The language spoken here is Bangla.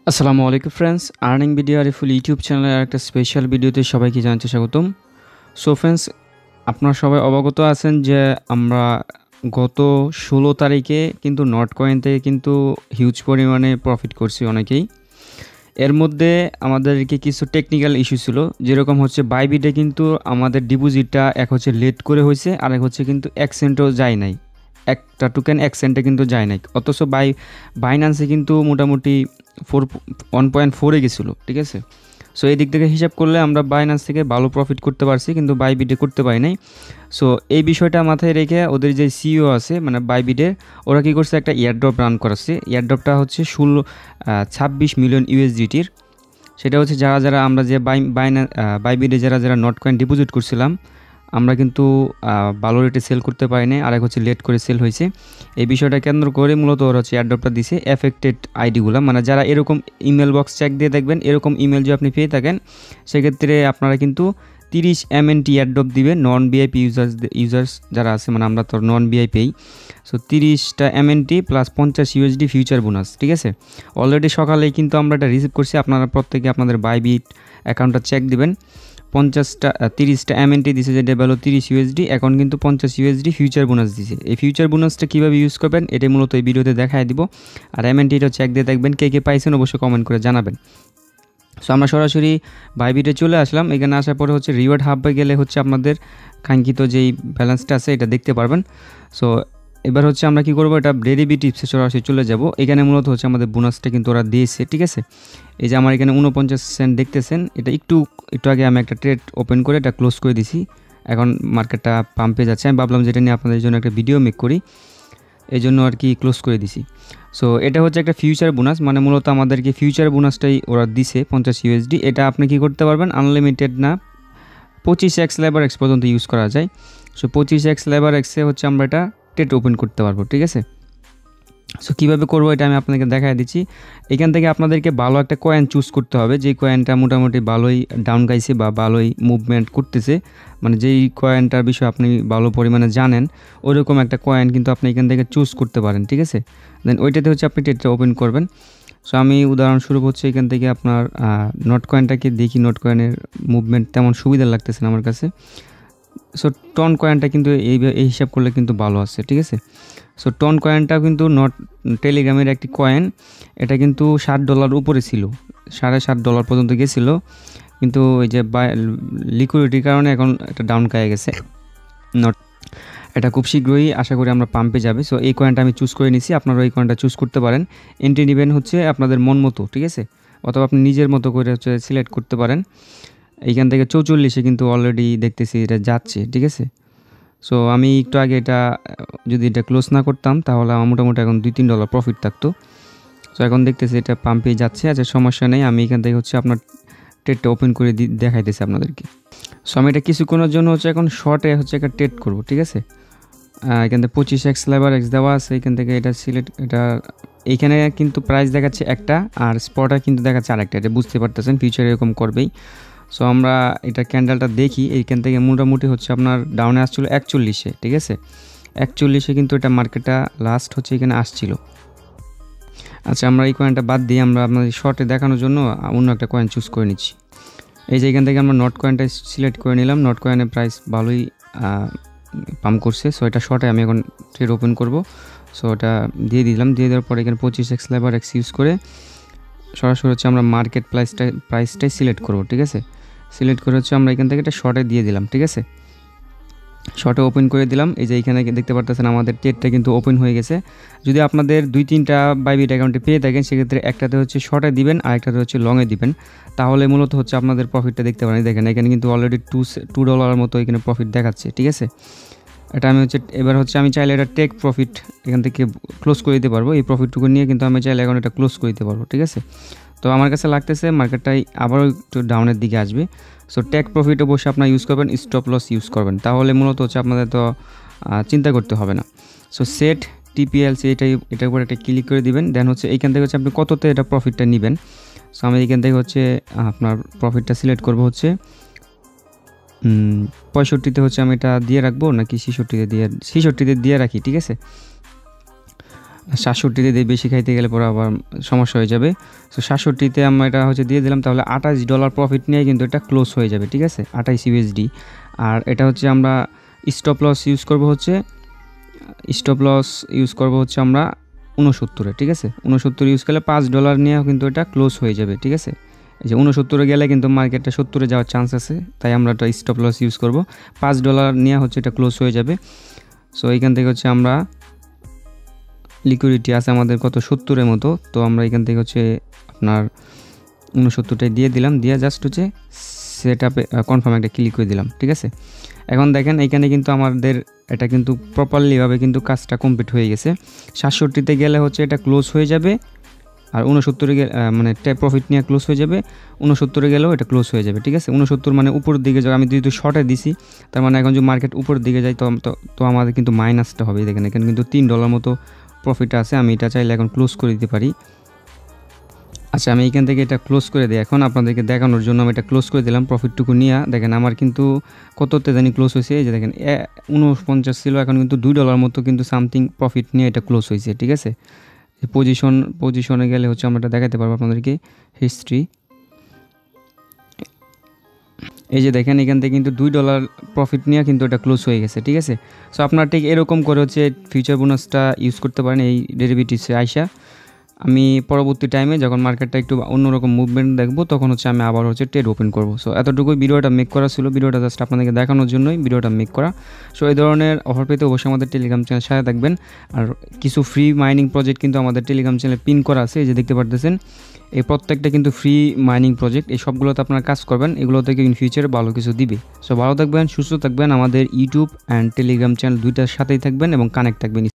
আসসালামু আলাইকুম friends, earning video Ariful YouTube চ্যানেলের একটা স্পেশাল ভিডিওতে সবাইকে জানাতে স্বাগতম। সো ফ্রেন্ডস, আপনারা সবাই অবগত আছেন যে আমরা গত 16 তারিখে কিন্তু নট কয়েন থেকে কিন্তু হিউজ পরিমাণে প্রফিট করছি অনেকেই। এর মধ্যে আমাদেরকে কিছু টেকনিক্যাল ইস্যু ছিল, যেরকম হচ্ছে বাইবিটে কিন্তু আমাদের ডিপোজিটটা এক হচ্ছে লেট করে হয়েছে, আর এক হচ্ছে কিন্তু এক সেন্টও যায় নাই, একটা টোকেন এক সেন্টে কিন্তু যায় নাই। অথচ বাইন্যান্সে কিন্তু মোটামুটি 1.4-এ গেছিলো, ঠিক আছে। সো এই দিক থেকে হিসাব করলে আমরা বাইন্যান্স থেকে ভালো প্রফিট করতে পারছি, কিন্তু বাইবিটে করতে পারি নাই। সো এই বিষয়টা মাথায় রেখে ওদের যে সিইও আছে মানে বাইবিটের, ওরা কী করছে, একটা এয়ারড্রপ রান করাচ্ছে। এয়ারড্রপটা হচ্ছে 26 মিলিয়ন ইউএসডিটির। সেটা হচ্ছে যারা আমরা যে বাইবিটে যারা নট কয়েন ডিপোজিট করছিলাম, আমরা কিন্তু ভালো রেটে সেল করতে পারি নাই, আর এক হচ্ছে লেট করে সেল হয়েছে। এই বিষয়টা কেন্দ্র করে মূলত ওরা হচ্ছে এয়ারড্রপটা দিছে এফেক্টেড আইডিগুলো, মানে যারা এরকম ইমেল বক্স চেক দিয়ে দেখবেন, এরকম ইমেল যদি আপনি পেয়ে থাকেন, সেক্ষেত্রে আপনারা কিন্তু 30 MNT এয়ারড্রপ দিবে নন ভিআইপি ইউজার্স যারা আছে, মানে আমরা তো নন ভিআইপি। সো 30টা MNT plus 50 USD future bonus, ঠিক আছে। অলরেডি সকালেই কিন্তু আমরা এটা রিসিভ করছি। আপনারা প্রত্যেকে আপনাদের বাইবিট অ্যাকাউন্টটা চেক দিবেন। 30টা MNT দিছে, যেটা হলো 30 ইউএসডি। এখন কিন্তু 50 ইউএসডি ফিউচার বোনাস দিছে। এই ফিউচার বোনাসটা কীভাবে ইউজ করবেন এটা মূলত এই ভিডিওতে দেখায় দিব। আর MNTটা চেক দিয়ে দেখবেন, কে পাইছেন অবশ্যই কমেন্ট করে জানাবেন। সো আমরা সরাসরি বাইবিটে চলে আসলাম। এখানে আসার পরে হচ্ছে রিওয়ার্ড হাবে গেলে হচ্ছে আপনাদের কাঙ্ক্ষিত যেই ব্যালেন্সটা আছে এটা দেখতে পারবেন। সো এবার হচ্ছে আমরা কি করব, এটা ডেরিভেটিভ টিপসে সরাসরি চলে যাব। এখানে মূলত হচ্ছে আমাদের বোনাসটা কিন্তু ওরা দিয়েছে, ঠিক আছে। এই যে আমার এখানে 49 সেন্ট দেখতেছেন, এটা একটু আগে আমি একটা ট্রেড ওপেন করে এটা ক্লোজ করে দিছি। এখন মার্কেটটা পাম্পে যাচ্ছে। আমি ভাবলাম যেটা নিয়ে আপনাদের জন্য একটা ভিডিও মেক করি, এই জন্য আর কি ক্লোজ করে দিছি। সো এটা হচ্ছে একটা ফিউচার বোনাস, মানে মূলত আমাদেরকে ফিউচার বোনাসটাই ওরা দিছে 50 ইউএসডি। এটা আপনি কি করতে পারবেন, আনলিমিটেড না, 25x লেবার এক্স পর্যন্ত ইউজ করা যায়। সো 25x লেবার এক্সে হচ্ছে আমরা এটা ট্রেড ওপেন করতে পারবো, ঠিক আছে। সো কীভাবে করবো এটা আমি আপনাদেরকে দেখায় দিচ্ছি। এখান থেকে আপনাদেরকে ভালো একটা কয়েন চুজ করতে হবে, যেই কয়েনটা মোটামুটি ভালোই ডাউন গাইছে বা ভালোই মুভমেন্ট করতেছে, মানে যেই কয়েনটার বিষয়ে আপনি ভালো পরিমাণে জানেন, ওইরকম একটা কয়েন কিন্তু আপনি এখান থেকে চুজ করতে পারেন, ঠিক আছে। দেন ওইটাতে হচ্ছে আপনি ট্রেডটা ওপেন করবেন। সো আমি উদাহরণস্বরূপ হচ্ছে এখান থেকে আপনার নট কয়েনটাকে দেখি। নট কয়েনের মুভমেন্ট তেমন সুবিধা লাগতেছে না আমার কাছে। সো টন কয়েনটা কিন্তু এই হিসাব করলে কিন্তু ভালো আছে, ঠিক আছে। সো টন কয়েনটাও কিন্তু টেলিগ্রামের একটি কয়েন, এটা কিন্তু $60 উপরে ছিল, $7.5 পর্যন্ত গেছিলো, কিন্তু ওই যে লিকুইডিটির কারণে এখন এটা ডাউন খায় গেছে। এটা খুব শীঘ্রই আশা করি আমরা পাম্পে যাবে। সো এই কয়েনটা আমি চুজ করে নিছি, আপনারা এই কয়েনটা চুজ করতে পারেন। এন্ট্রি নেবেন হচ্ছে আপনাদের মন মতো, ঠিক আছে, অথবা আপনি নিজের মতো করে হচ্ছে সিলেক্ট করতে পারেন। এইখান থেকে 44-এ কিন্তু অলরেডি দেখতেছি এটা যাচ্ছে, ঠিক আছে। সো আমি একটু আগে এটা যদি এটা ক্লোজ না করতাম তাহলে আমার মোটামুটি এখন $2-3 প্রফিট থাকতো। সো এখন দেখতেছি এটা পাম্পে যাচ্ছে। আচ্ছা, সমস্যা নেই, আমি এখান থেকে হচ্ছে আপনার ট্রেডটা ওপেন করে দেখাইতেছি আপনাদেরকে। সো আমি এটা কিছুক্ষণের জন্য হচ্ছে এখন শর্টে হচ্ছে একটা ট্রেড করবো, ঠিক আছে। এখান থেকে 25x লেবার এক্স দেওয়া আছে, এখান থেকে এটা সিলেক্ট, এটা এইখানে কিন্তু প্রাইস দেখাচ্ছে একটা, আর স্পটে কিন্তু দেখাচ্ছে আরেকটা। এটা বুঝতে পারতেছেন, ফিউচারে এরকম করবেই। সো আমরা এটা ক্যান্ডেলটা দেখি, এইখান থেকে মোটামুটি হচ্ছে আপনার ডাউনে আসছিল 41-এ, ঠিক আছে। 41-এ কিন্তু এটা মার্কেটটা লাস্ট হচ্ছে এখানে আসছিল। আচ্ছা, আমরা এই কয়েনটা বাদ দিয়ে আমরা আপনাদের শর্টে দেখানোর জন্য অন্য একটা কয়েন চুজ করে নিচ্ছি। এই যে এখান থেকে আমরা নট কয়েনটা সিলেক্ট করে নিলাম। নট কয়েনের প্রাইস ভালোই পাম্প করছে। সো এটা শর্টে আমি এখন ট্রেড ওপেন করব। সো এটা দিয়ে দিলাম। দিয়ে দেওয়ার পরে এখানে 25x লেবার এক্স ইউজ করে সরাসরি হচ্ছে আমরা মার্কেট প্রাইসটাই সিলেক্ট করব, ঠিক আছে। সিলেক্ট করে হচ্ছে আমরা এখান থেকে এটা শর্টে দিয়ে দিলাম, ঠিক আছে। শর্টে ওপেন করে দিলাম। এই যে এখানে দেখতে পারতেছেন আমাদের ট্রেডটা কিন্তু ওপেন হয়ে গেছে। যদি আপনাদের 2-3টা বাইবিট অ্যাকাউন্টে পেয়ে থাকেন, সেক্ষেত্রে একটাতে হচ্ছে শর্টে দিবেন আর একটাতে হচ্ছে লংয়ে দিবেন, তাহলে মূলত হচ্ছে আপনাদের প্রফিটটা দেখতে পারেন। দেখেন এখানে কিন্তু অলরেডি $2 মতো এখানে প্রফিট দেখাচ্ছে, ঠিক আছে। এটা আমি হচ্ছে এবার হচ্ছে আমি চাইলে এটা টেক প্রফিট এখান থেকে ক্লোজ করে দিতে পারবো। এই প্রফিটটুকু নিয়ে কিন্তু আমি চাইলে এখন এটা ক্লোজ করে দিতে পারবো, ঠিক আছে। তো আমার কাছে লাগতেছে মার্কেটটাই আবারও একটু ডাউনের দিকে আসবে। সো টেক প্রফিট অবশ্যই আপনার ইউজ করবেন, স্টপ লস ইউজ করবেন, তাহলে মূলত হচ্ছে আপনাদের তো চিন্তা করতে হবে না। সো সেট টিপিএলসি এটার উপর একটা ক্লিক করে দিবেন। দেন হচ্ছে এইখান থেকে হচ্ছে আপনি কততে এটা প্রফিটটা নেবেন। সো আমি এইখান থেকে হচ্ছে আপনার প্রফিটটা সিলেক্ট করবো হচ্ছে 65-তে হচ্ছে আমি এটা দিয়ে রাখবো, নাকি 66-তে দিয়ে রাখি, ঠিক আছে। 67তে দিয়ে বেশি খাইতে গেলে পরে আবার সমস্যা হয়ে যাবে। সো 67তে আমরা এটা হচ্ছে দিয়ে দিলাম, তাহলে $28 প্রফিট নিয়ে কিন্তু এটা ক্লোজ হয়ে যাবে, ঠিক আছে, 28 USD। আর এটা হচ্ছে আমরা স্টপ লস ইউজ করব হচ্ছে আমরা 69-এ, ঠিক আছে। 69 ইউজ করলে $5 নিয়ে কিন্তু এটা ক্লোজ হয়ে যাবে, ঠিক আছে। এই যে 69-এ গেলে কিন্তু মার্কেটটা 70-এ যাওয়ার চান্স আছে, তাই আমরা এটা স্টপ লস ইউজ করব। $5 নিয়ে হচ্ছে এটা ক্লোজ হয়ে যাবে। সো এইখান থেকে হচ্ছে আমরা লিকুইডিটি আছে আমাদের কত 70-এর মতো, তো আমরা এখান থেকে হচ্ছে আপনার 69টাই দিয়ে দিলাম, দিয়ে জাস্ট হচ্ছে সেট আপে কনফার্ম একটা ক্লিক করে দিলাম, ঠিক আছে। এখন দেখেন এইখানে কিন্তু আমাদের এটা কিন্তু প্রপারলিভাবে কিন্তু কাজটা কমপ্লিট হয়ে গেছে। 67তে গেলে হচ্ছে এটা ক্লোজ হয়ে যাবে, আর 69-এ গেলে মানে প্রফিট নিয়ে ক্লোজ হয়ে যাবে, 69-এ গেলেও এটা ক্লোজ হয়ে যাবে, ঠিক আছে। 69 মানে উপরের দিকে যাবে, আমি যেহেতু শর্টে দিছি তার মানে এখন যদি মার্কেট উপরের দিকে যায় তো আমাদের কিন্তু মাইনাসটা হবে। দেখেন এখানে কিন্তু $3 মতো প্রফিট আছে, আমি এটা চাইলে এখন ক্লোজ করে দিতে পারি। আচ্ছা, আমি এখান থেকে এটা ক্লোজ করে দিই। এখন আপনাদেরকে দেখানোর জন্য আমি এটা ক্লোজ করে দিলাম প্রফিটটুকু নিয়ে। দেখেন আমার কিন্তু কততে জানি ক্লোজ হয়েছে, এই যে দেখেন 49 ছিল, এখন কিন্তু $2 মতো কিন্তু সামথিং প্রফিট নিয়ে এটা ক্লোজ হয়েছে, ঠিক আছে। পজিশনে গেলে হচ্ছে আমরা এটা দেখাতে পারবো আপনাদেরকে হিস্ট্রি। এই যে দেখেন এখান থেকে কিন্তু $2 প্রফিট নিয়ে কিন্তু এটা ক্লোজ হয়ে গেছে, ঠিক আছে। সো আপনারা ঠিক এরকম করে হচ্ছে ফিউচার বোনাসটা ইউজ করতে পারেন এই ডেরিভেটিভসে আইসা। আমি পরবর্তী টাইমে যখন মার্কেটটা একটু অন্যরকম মুভমেন্ট দেখবো তখন হচ্ছে আমি আবার হচ্ছে ট্রেড ওপেন করবো। সো এতটুকুই ভিডিওটা মেক করা ছিল, ভিডিওটা জাস্ট আপনাদেরকে দেখানোর জন্যই ভিডিওটা মেক করা। সো এই ধরনের অফার পেতে অবশ্যই আমাদের টেলিগ্রাম চ্যানেল সাথে থাকবেন। আর কিছু ফ্রি মাইনিং প্রজেক্ট কিন্তু আমাদের টেলিগ্রাম চ্যানেলে পিন করা আছে, এই যে দেখতে পারতেছেন। এই প্রত্যেকটা কিন্তু ফ্রি মাইনিং প্রজেক্ট, এই সবগুলোতে আপনারা কাজ করবেন, এগুলো থেকে ইন ফিউচারে ভালো কিছু দিবে। সো ভালো থাকবেন, সুস্থ থাকবেন, আমাদের ইউটিউব অ্যান্ড টেলিগ্রাম চ্যানেল দুইটার সাথেই থাকবেন এবং কানেক্ট থাকবেন।